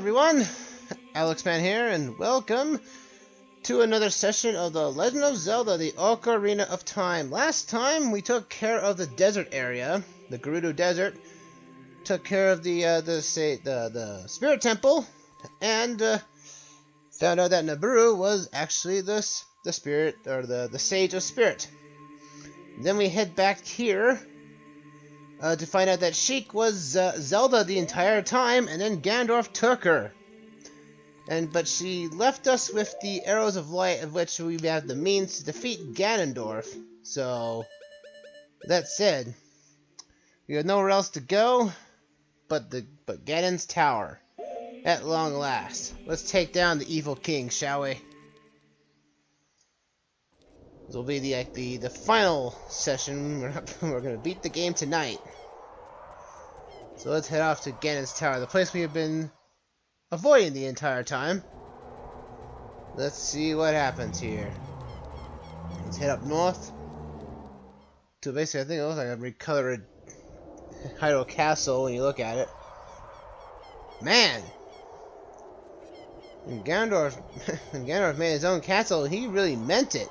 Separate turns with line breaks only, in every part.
everyone, Alexman here, and welcome to another session of The Legend of Zelda, the Ocarina of Time. Last time, we took care of the desert area, the Gerudo Desert, took care of the Spirit Temple, and found out that Nabooru was actually the Spirit, or the Sage of Spirit. Then we head back here to find out that Sheik was Zelda the entire time, and then Ganondorf took her. But she left us with the Arrows of Light, of which we have the means to defeat Ganondorf. So, that said, we have nowhere else to go but Ganon's Tower. At long last. Let's take down the evil king, shall we? This will be the final session. We're gonna beat the game tonight. So let's head off to Ganon's Tower, the place we have been avoiding the entire time. Let's see what happens here. Let's head up north to basically, I think it looks like a recolored Hyrule Castle when you look at it. Man! When Ganondorf made his own castle, he really meant it.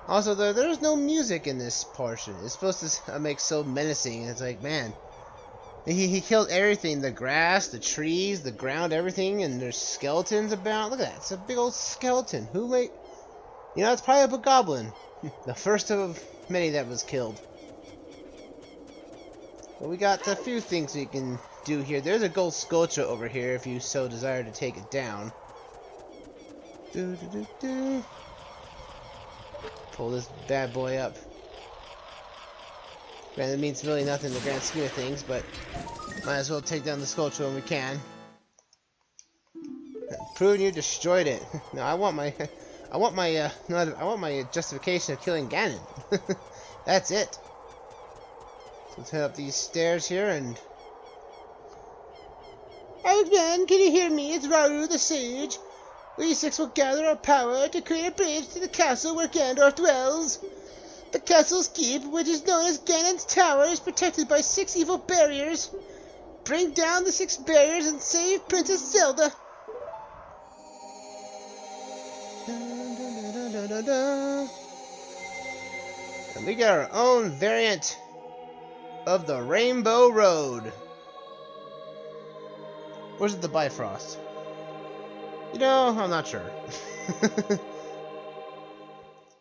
Also, there's no music in this portion. It's supposed to make so menacing. It's like, man, he killed everything. The grass, the trees, the ground, everything, and there's skeletons about. Look at that. It's a big old skeleton. Who made... You know, it's probably a bokoblin. The first of many that was killed. But we got a few things we can do here. There's a gold sculpture over here if you so desire to take it down. Pull this bad boy up. Granted, it means really nothing in the grand scheme of things, but might as well take down the sculpture when we can. Proving you destroyed it. No, I want my justification of killing Ganon. That's it. So let's head up these stairs here and... Alexman, can you hear me? It's Rauru the Sage. We six will gather our power to create a bridge to the castle where Ganondorf dwells. The castle's keep, which is known as Ganon's Tower, is protected by 6 evil barriers. Bring down the 6 barriers and save Princess Zelda. And we got our own variant of the Rainbow Road. Where's the Bifrost? You know, I'm not sure.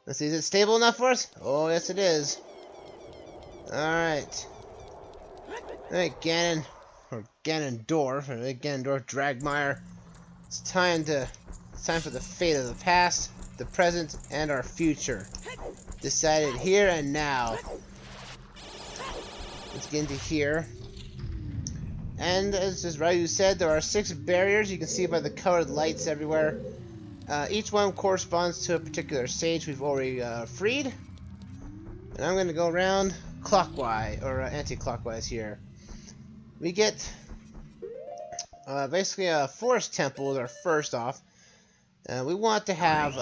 Let's see, is it stable enough for us? Oh, yes it is. Alright. Alright, Ganon. Or Ganondorf. Or Ganondorf Dragmire. It's time for the fate of the past, the present, and our future. Decided here and now. Let's get into here. And as Ryu said, there are 6 barriers. You can see by the colored lights everywhere. Each one corresponds to a particular stage we've already freed. And I'm going to go around clockwise, or anti-clockwise here. We get basically a forest temple are first off. We want to have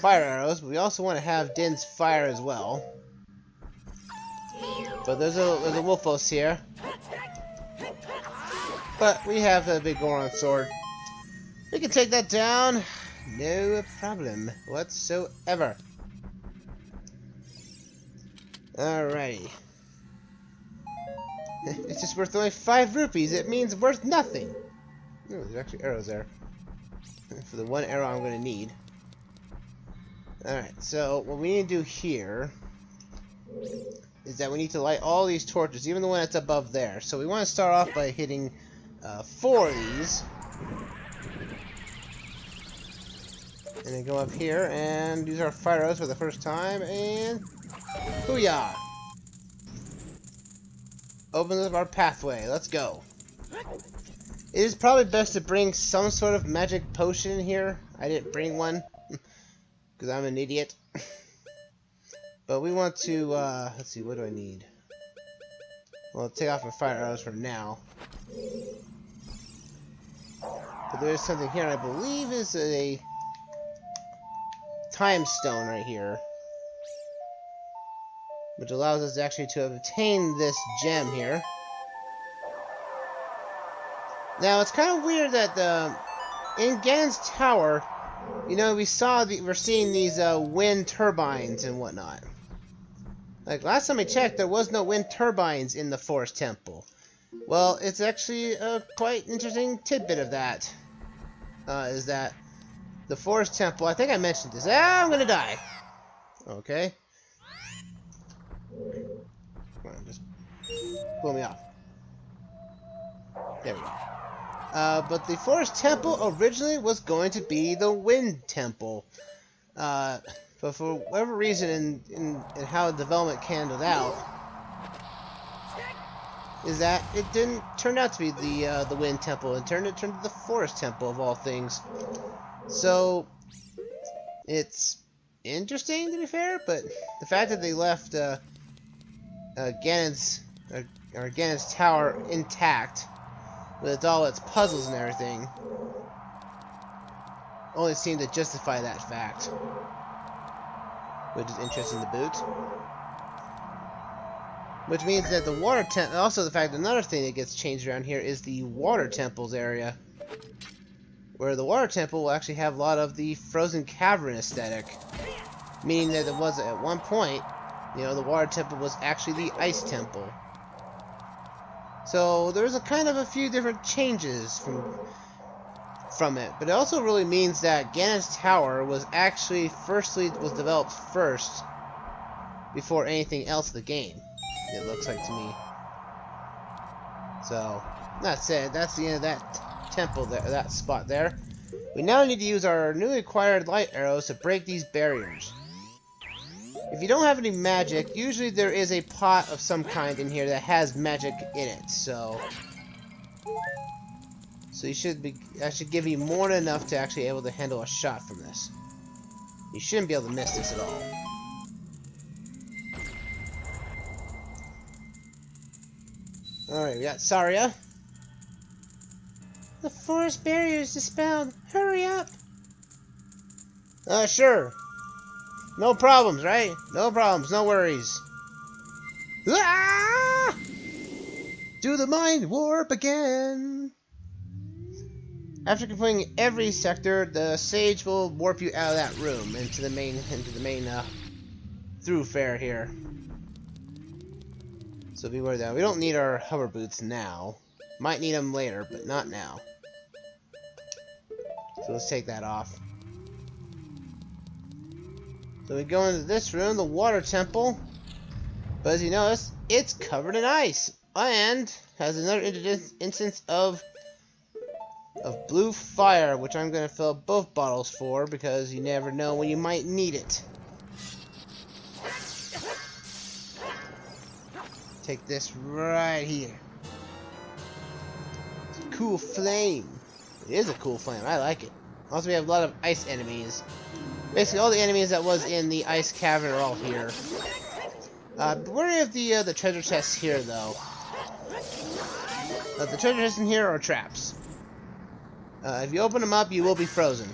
fire arrows, but we also want to have Din's fire as well. But there's a Wolfos here. But we have the big Goron sword. We can take that down. No problem whatsoever. Alrighty. It's just worth only 5 rupees. It means worth nothing. Oh, there's actually arrows there. For the 1 arrow I'm going to need. Alright, so what we need to do here is that we need to light all these torches, even the one that's above there. So we want to start off by hitting 4 of these. And then go up here and use our fire arrows for the first time, and booyah! Opens up our pathway. Let's go. It is probably best to bring some sort of magic potion in here. I didn't bring one because I'm an idiot. But we want to let's see, what do I need? Well, I'll take off my fire arrows for now. But there is something here, I believe is a time stone right here, which allows us actually to obtain this gem here. Now it's kind of weird that in Ganon's tower, you know, we're seeing these wind turbines and whatnot. Like last time I checked, there was no wind turbines in the Forest Temple. Well, it's actually a quite interesting tidbit of that. Is that the Forest Temple? I think I mentioned this. Ah, I'm gonna die. Okay. Come on, just pull me off. There we go. But the Forest Temple originally was going to be the Wind Temple. But for whatever reason, in how development canned it out, is that it didn't turn out to be the Wind Temple. It turned to the Forest Temple of all things. So it's interesting, to be fair, but the fact that they left Ganon's tower intact with all its puzzles and everything only seemed to justify that fact, which is interesting to boot. Which means that the water temple, also the fact that another thing that gets changed around here is the water temples area, where the water temple will actually have a lot of the frozen cavern aesthetic, meaning that it was at one point, you know, the water temple was actually the ice temple. So there's a kind of a few different changes from it, but it also really means that Ganon's tower was actually developed first before anything else in the game. It looks like to me. So that said, that's the end of that temple there, that spot there. We now need to use our newly acquired light arrows to break these barriers. If you don't have any magic, usually there is a pot of some kind in here that has magic in it, so that should give you more than enough to actually be able to handle a shot from this. You shouldn't be able to miss this at all. Alright, we got Saria. The forest barrier is dispelled. Hurry up! Sure. No problems, right? No problems, no worries. Ah! Do the mind warp again! After completing every sector, the sage will warp you out of that room into the main thoroughfare here. So beware that. We don't need our hover boots now. Might need them later, but not now. So let's take that off. So we go into this room, the water temple. But as you notice, it's covered in ice. And has another instance of blue fire, which I'm going to fill both bottles for, because you never know when you might need it. Take this right here. It's a cool flame. It is a cool flame. I like it. Also, we have a lot of ice enemies. Basically, all the enemies that was in the ice cavern are all here. Beware of the treasure chests here, though. The treasure chests in here are traps. If you open them up, you will be frozen.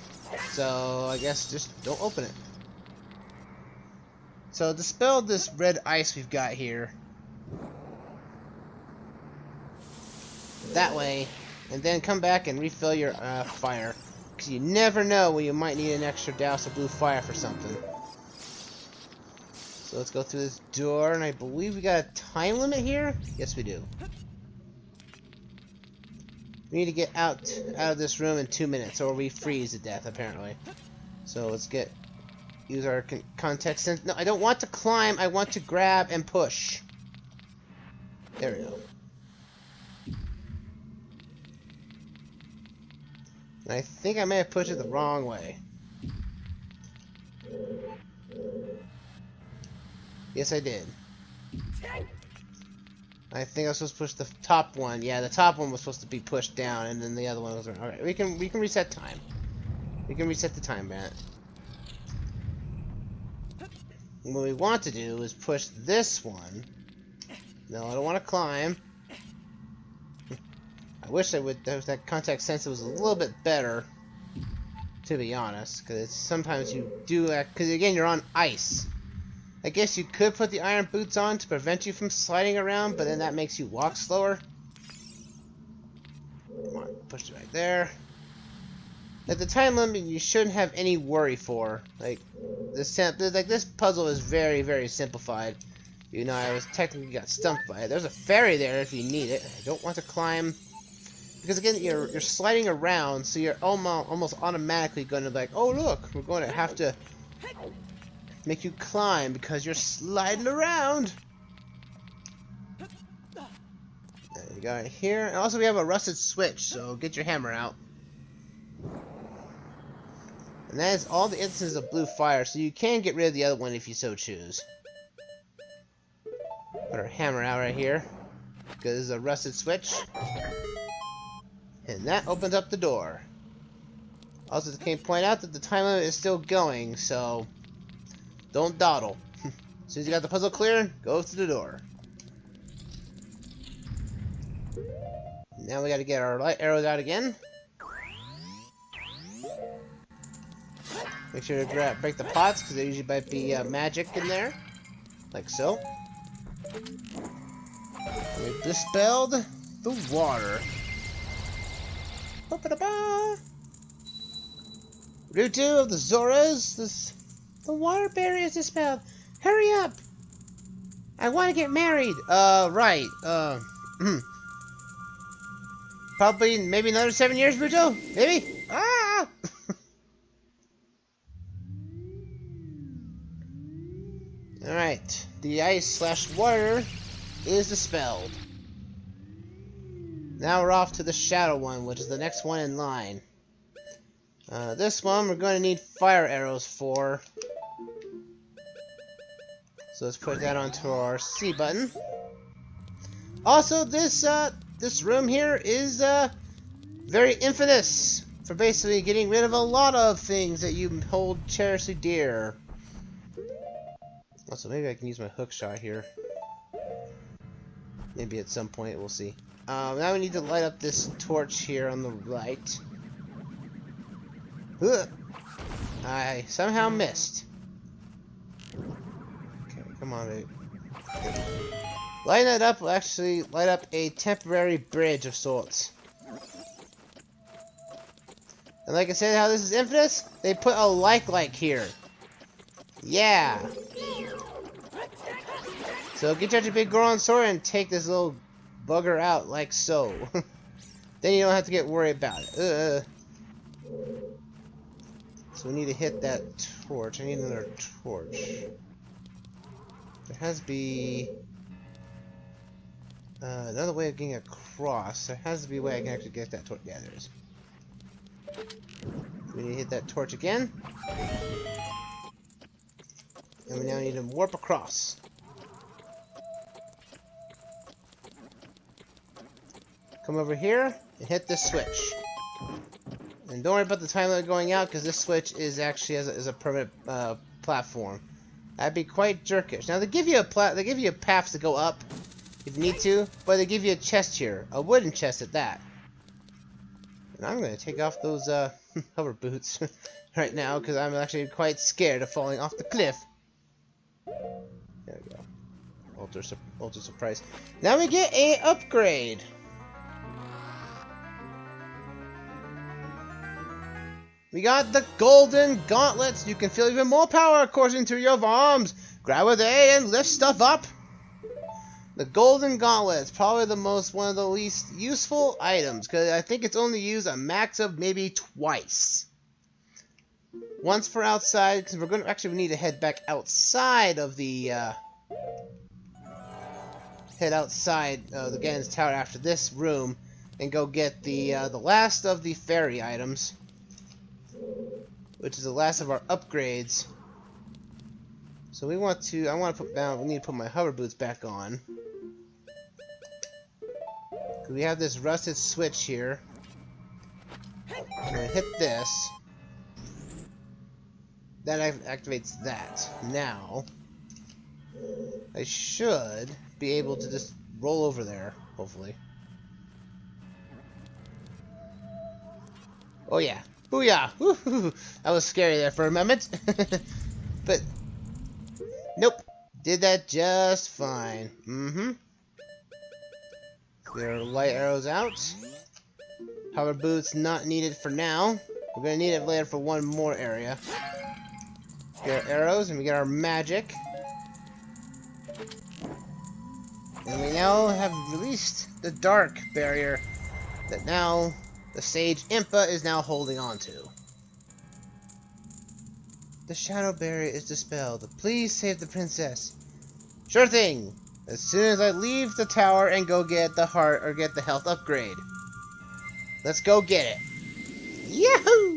So, I guess just don't open it. So, dispel this red ice we've got here. That way, and then come back and refill your fire. Because you never know when you might need an extra douse of blue fire for something. So let's go through this door, and I believe we got a time limit here? Yes, we do. We need to get out of this room in 2 minutes, or we freeze to death, apparently. So let's use our context sense. No, I don't want to climb, I want to grab and push. There we go. And I think I may have pushed it the wrong way. Yes, I did. I think I was supposed to push the top one. Yeah, the top one was supposed to be pushed down, and then the other one was... Alright, we can reset time. We can reset the time, Matt. And what we want to do is push this one. No, I don't want to climb. I wish that contact sensor was a little bit better, to be honest, because sometimes you do act, because again, you're on ice. I guess you could put the iron boots on to prevent you from sliding around, but then that makes you walk slower. Come on. push it right there. At the time limit, you shouldn't have any worry for. Like this puzzle is very, very simplified. You know, I was technically got stumped by it. There's a fairy there if you need it. I don't want to climb because again, you're sliding around, so you're almost automatically going to be like, oh look, we're going to have to make you climb because you're sliding around. There you go, right here. And also, we have a rusted switch, so get your hammer out. And that is all the instances of blue fire, so you can get rid of the other one if you so choose. Put our hammer out right here, because it's a rusted switch. And that opens up the door. Also, can point out that the time limit is still going, so don't dawdle. As soon as you got the puzzle clear, go through the door. Now we gotta get our light arrows out again. Make sure to break the pots, because there usually might be magic in there. Like so. We've dispelled the water. Ba-ba-da-ba. Route 2 of the Zoras. The water barrier is dispelled. Hurry up! I want to get married. Right. Probably, maybe another 7 years, Ruto? Maybe? Ah! Alright. The ice/water is dispelled. Now we're off to the shadow one, which is the next one in line. This one we're going to need fire arrows for. So let's put that onto our C button. Also, this room here is very infamous for basically getting rid of a lot of things that you hold cherishly dear. Also, maybe I can use my hook shot here. Maybe at some point, we'll see. Now we need to light up this torch here on the right. Ugh. I somehow missed. Okay, come on, baby. Lighting it up will actually light up a temporary bridge of sorts. And like I said, how this is infamous, they put a like here. Yeah. So get your big Goron sword and take this little bugger out like so. Then you don't have to get worried about it. So we need to hit that torch. I need another torch. There has to be another way of getting across. There has to be a way I can actually get that torch. Yeah, there is. We need to hit that torch again. And we now need to warp across. Come over here and hit this switch. And don't worry about the time limit going out, because this switch is actually as a permanent platform. That'd be quite jerkish. Now they give you a path to go up if you need to, but they give you a chest here, a wooden chest at that. And I'm gonna take off those hover boots right now because I'm actually quite scared of falling off the cliff. There we go. Ultra surprise. Now we get a upgrade. We got the golden gauntlets. You can feel even more power according to your arms. Grab with A and lift stuff up. The golden gauntlets, probably one of the least useful items, because I think it's only used a max of maybe twice. Once for outside, because we're going to actually need to head back outside of the the Ganon's Tower after this room, and go get the last of the fairy items, which is the last of our upgrades. So we need to put my hover boots back on. We have this rusted switch here. I'm gonna hit this. That activates that. Now, I should be able to just roll over there, hopefully. Oh yeah. Booyah! Woo-hoo. That was scary there for a moment. But, nope. Did that just fine. Mm-hmm. There are light arrows out. Power boots not needed for now. We're gonna need it later for one more area. Get our arrows and we get our magic. And we now have released the dark barrier that now the sage Impa is now holding on to. The shadow barrier is dispelled. Please save the princess. Sure thing. As soon as I leave the tower and go get the heart or get the health upgrade. Let's go get it. Yahoo!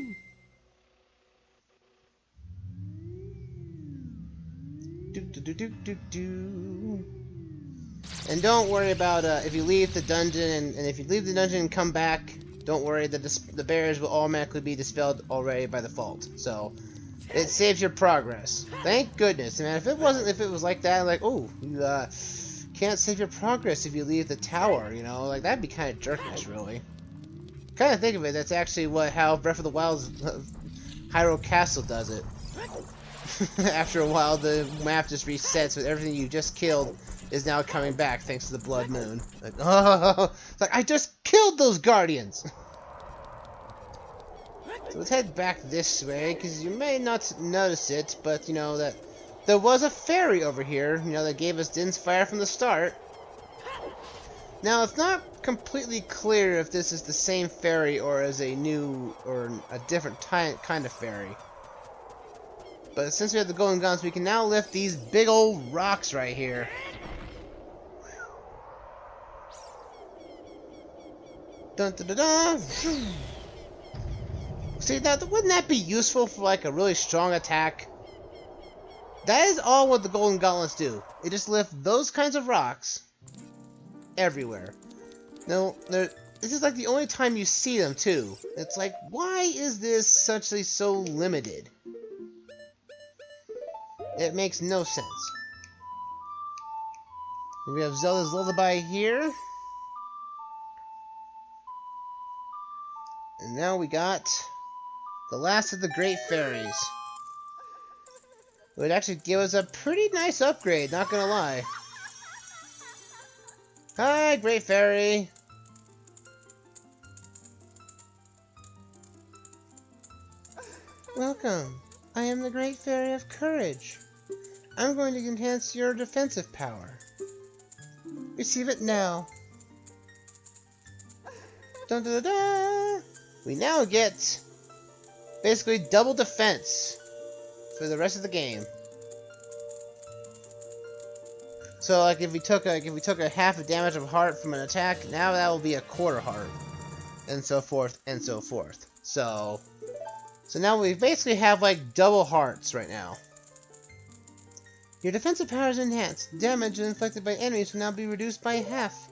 Do. And don't worry about if you leave the dungeon and if you leave the dungeon and come back, don't worry that the barriers will automatically be dispelled already by default. So it saves your progress. Thank goodness, man. If it was like that, like, oh, you can't save your progress if you leave the tower, you know, like that'd be kind of jerkish, really. Kind of think of it, that's actually how Breath of the Wild's Hyrule Castle does it. After a while, the map just resets with everything you just killed is now coming back thanks to the Blood Moon. Like, oh, it's like I just killed those guardians. So let's head back this way, because you may not notice it, but you know that there was a fairy over here, you know, that gave us Din's Fire from the start. Now, it's not completely clear if this is the same fairy or is a new or a different kind of fairy. But since we have the golden guns, we can now lift these big old rocks right here. Dun dun dun dun! See, wouldn't that be useful for like a really strong attack? That is all what the golden gauntlets do. They just lift those kinds of rocks everywhere. Now, this is like the only time you see them too. It's like, why is this so limited? It makes no sense. We have Zelda's Lullaby here. And now we got the last of the Great Fairies. It would actually give us a pretty nice upgrade, not gonna lie. Hi, Great Fairy! Welcome. I am the Great Fairy of Courage. I'm going to enhance your defensive power. Receive it now. Dun dun dun dun! We now get basically double defense for the rest of the game. So like if we took a half a damage of heart from an attack, now that will be a quarter heart, and so forth and so forth. So now we basically have like double hearts right now. Your defensive power is enhanced. Damage inflicted by enemies will now be reduced by half.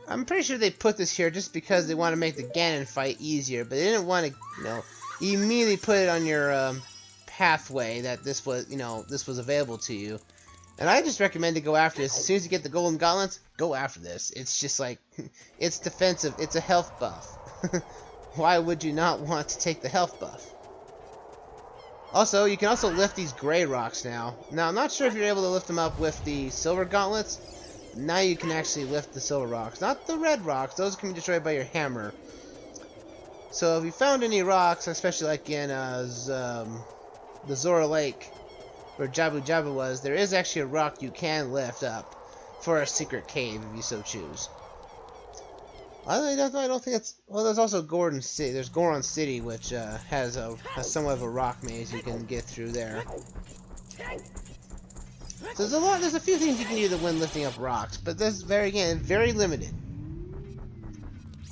I'm pretty sure they put this here just because they want to make the Ganon fight easier, but they didn't want to, you know, immediately put it on your pathway that this was available to you. And I just recommend to go after this. As soon as you get the golden gauntlets, go after this. It's just like, it's defensive. It's a health buff. Why would you not want to take the health buff? Also, you can also lift these gray rocks now. Now, I'm not sure if you're able to lift them up with the silver gauntlets. Now you can actually lift the silver rocks. Not the red rocks. Those can be destroyed by your hammer. So if you found any rocks, especially like in the Zora Lake, where Jabu Jabu was, there is actually a rock you can lift up for a secret cave if you so choose. I don't think it's... Well, there's also Gordon City. There's Goron City, which has somewhat of a rock maze you can get through there. So there's a few things you can do to win lifting up rocks, but this very limited.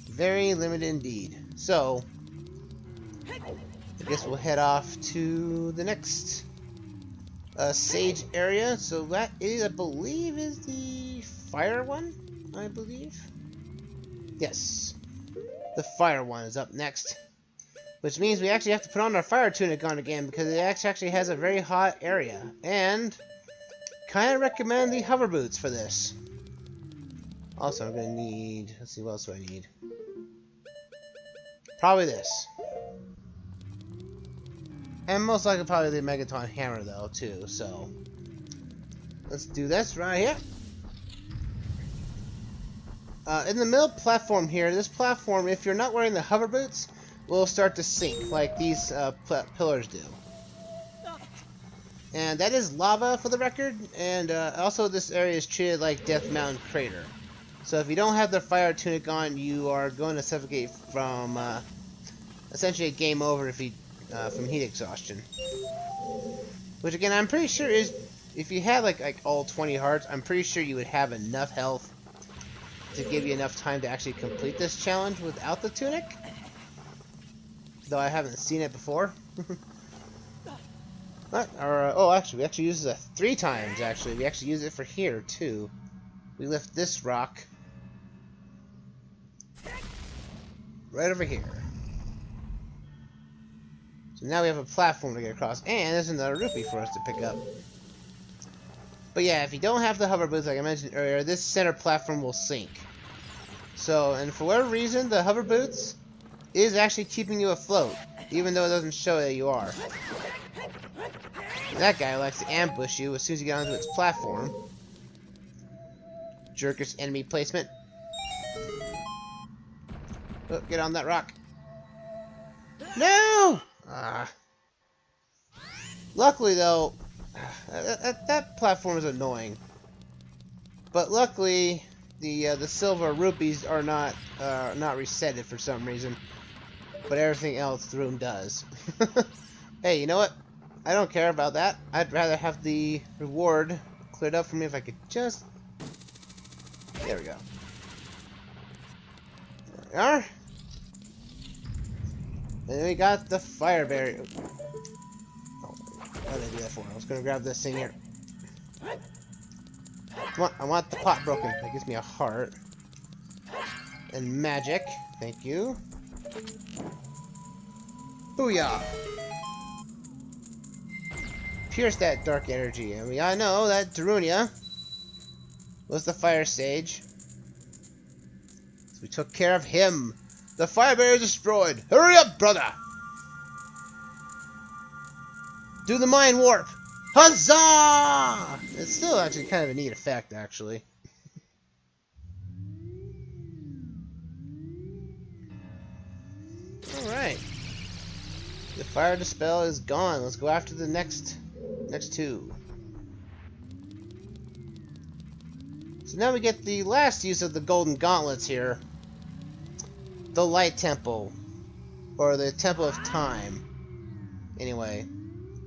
Very limited indeed. So, I guess we'll head off to the next sage area. So that is, I believe, is the fire one, I believe. Yes, the fire one is up next, which means we actually have to put on our fire tunic on again because it actually has a very hot area. And kind of recommend the hover boots for this. Also, I'm gonna need. Let's see, what else do I need? Probably this, and most likely probably the Megaton hammer though too. So let's do this right here. In the middle platform here, this platform, if you're not wearing the hover boots, will start to sink like these pillars do. And that is lava for the record, and also this area is treated like Death Mountain Crater. So if you don't have the fire tunic on, you are going to suffocate from essentially a game over if you from heat exhaustion. Which again, I'm pretty sure is if you had like all 20 hearts, I'm pretty sure you would have enough health to give you enough time to actually complete this challenge without the tunic. Though I haven't seen it before. Oh, actually, we actually use it 3 times. Actually, we actually use it for here too. We lift this rock right over here. So now we have a platform to get across, and there's another rupee for us to pick up. But yeah, if you don't have the hover boots, like I mentioned earlier, this center platform will sink. So, and for whatever reason, the hover boots is actually keeping you afloat, even though it doesn't show that you are. That guy likes to ambush you as soon as you get onto its platform. Jerkish enemy placement. Oh, get on that rock. No! Luckily, though, that platform is annoying. But luckily, the silver rupees are not resetted for some reason. But everything else the room does. Hey, you know what? I don't care about that. I'd rather have the reward cleared up for me if I could just... There we go. There we are. And then we got the fire barrier. Oh, what did I do that for? I was gonna grab this thing here. Come on, I want the pot broken. That gives me a heart. And magic. Thank you. Booyah! Pierce that dark energy. And we all know that Darunia was the fire sage. So we took care of him. The fire barrier is destroyed. Hurry up, brother! Do the mind warp! Huzzah! It's still actually kind of a neat effect, actually. Alright. The fire dispel is gone. Let's go after the next two. So now we get the last use of the golden gauntlets here. The Light Temple. Or the Temple of Time. Anyway.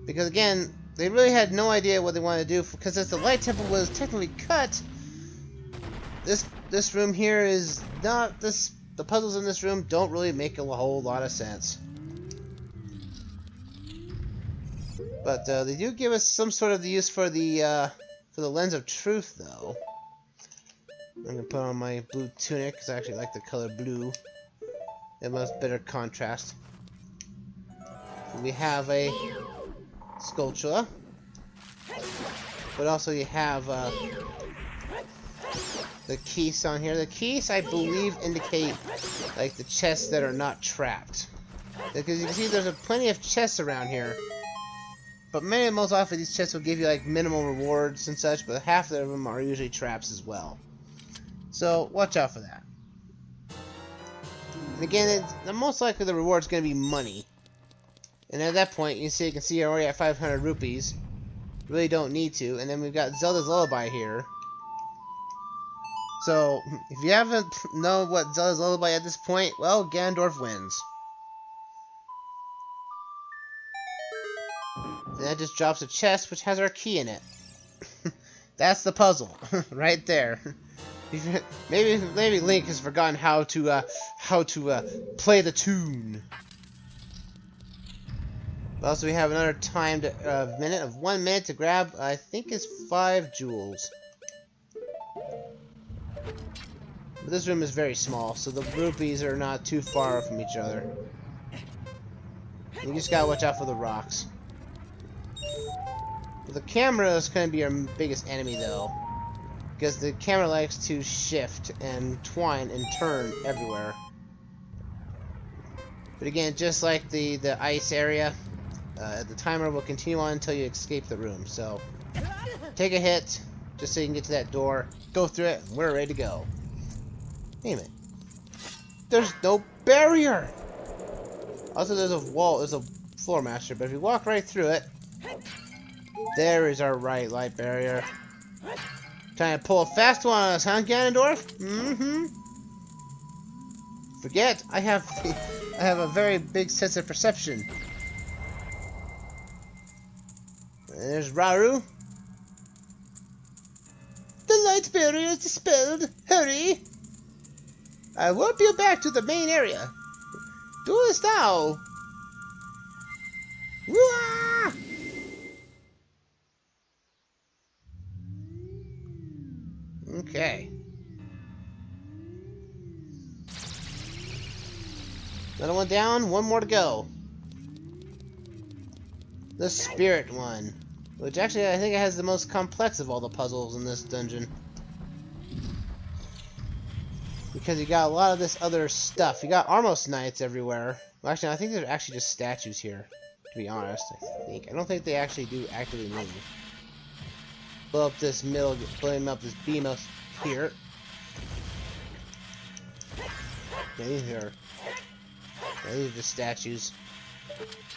Because again, they really had no idea what they wanted to do. Because as the Light Temple was technically cut, this room here is not... The puzzles in this room don't really make a whole lot of sense. But they do give us some sort of the use for the Lens of Truth, though. I'm gonna put on my blue tunic because I actually like the color blue. It has better contrast. We have a sculpture, but also you have the keys on here. The keys, I believe, indicate like the chests that are not trapped. Because you can see there's plenty of chests around here. But most often these chests will give you like minimal rewards and such, but half of them are usually traps as well. So watch out for that. And again, most likely the reward is going to be money. And at that point, you can see you're already at 500 rupees. Really don't need to. And then we've got Zelda's Lullaby here. So if you haven't known what Zelda's Lullaby at this point, well, Ganondorf wins. And that just drops a chest which has our key in it. That's the puzzle, right there. Maybe Link has forgotten how to play the tune. Also, we have another timed minute of 1 minute to grab. I think it's 5 jewels. But this room is very small, so the rupees are not too far from each other. You just gotta watch out for the rocks. The camera is going to be our biggest enemy, though, because the camera likes to shift and twine and turn everywhere. But again, just like the ice area, the timer will continue on until you escape the room. So take a hit, just so you can get to that door, go through it, and we're ready to go. Wait a minute. There's no barrier! Also, there's a wall, there's a floor master, but if you walk right through it, there is our right light barrier. Trying to pull a fast one on us, huh, Ganondorf? Mm-hmm. Forget, I have a very big sense of perception. And there's Rauru. The light barrier is dispelled. Hurry! I warp you back to the main area. Do this now. Wah! Okay. Another one down, one more to go. The spirit one. Which actually I think it has the most complex of all the puzzles in this dungeon. Because you got a lot of this other stuff. You got Armos Knights everywhere. Well, actually, I think they're actually just statues here. To be honest, I don't think they actually do actively move. Blow up this middle, blowing up this beam up here. Yeah, these are just statues.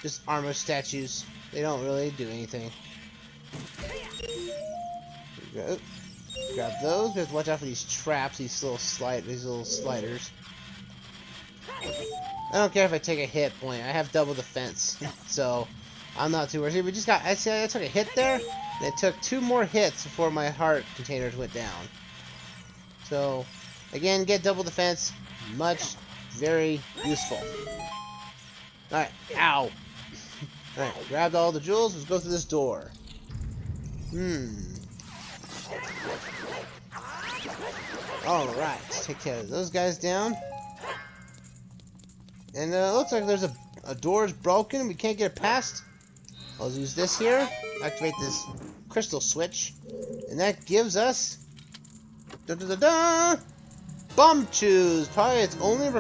Just armor statues. They don't really do anything. There we go. Grab those. We have to watch out for these traps, these little sliders. I don't care if I take a hit point. I have double defense, so I'm not too worried. We just got. I took a hit there, and it took 2 more hits before my heart containers went down. So, again, get double defense. Very useful. All right. Ow. All right. Grabbed all the jewels. Let's go through this door. Alright, let's take care of those guys down. And it looks like there's a door's broken. We can't get it past. I'll use this here. Activate this crystal switch. And that gives us... Bomb Chews! Probably its only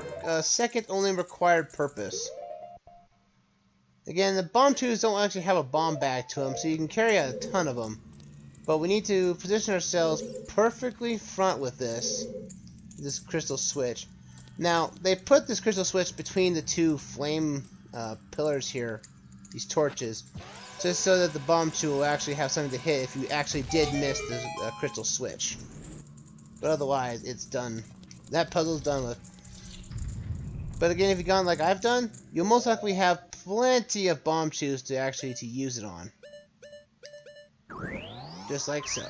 second only required purpose. Again, the Bomb Chews don't actually have a bomb bag to them, so you can carry a ton of them. But we need to position ourselves perfectly front with this crystal switch. Now, they put this crystal switch between the 2 flame pillars here, these torches, just so that the bomb chew will actually have something to hit if you actually did miss the crystal switch. But otherwise, it's done. That puzzle's done with. But again, if you've gone like I've done, you'll most likely have plenty of bomb chews to actually use it on. Just like so.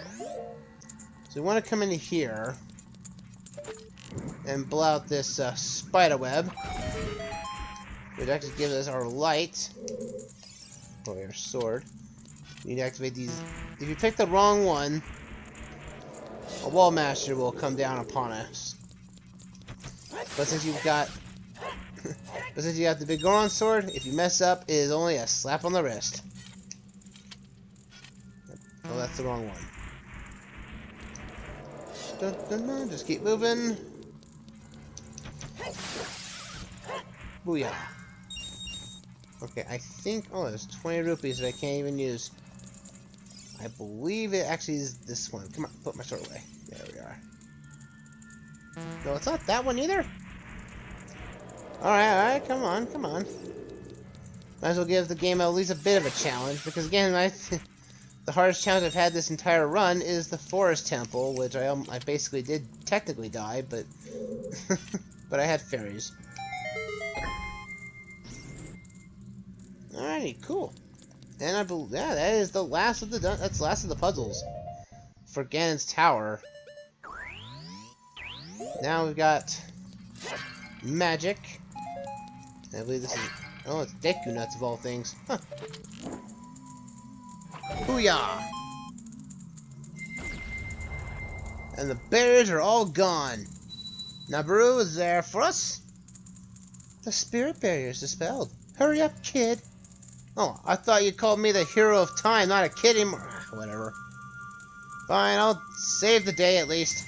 So we want to come into here and blow out this spider web, which actually gives us our light, or our sword. We need to activate these. If you pick the wrong one, a wall master will come down upon us. But since you've got, the big Goron sword, if you mess up, it is only a slap on the wrist. Oh, that's the wrong one. Dun, dun, dun. Just keep moving. Booyah. Okay, I think... Oh, there's 20 rupees that I can't even use. I believe it actually is this one. Come on, put my sword away. There we are. No, it's not that one either. Alright, come on. Might as well give the game at least a bit of a challenge, because again, the hardest challenge I've had this entire run is the Forest Temple, which I basically did technically die, but but I had fairies. Alrighty, cool. And I believe, yeah, that is the last of the puzzles for Ganon's Tower. Now we've got magic. I believe this is... Oh, it's Deku Nuts of all things. Huh. Booyah! And the bears are all gone. Nabaru is there for us. The spirit barrier is dispelled. Hurry up, kid. Oh, I thought you called me the hero of time, not a kid anymore. Whatever. Fine, I'll save the day at least.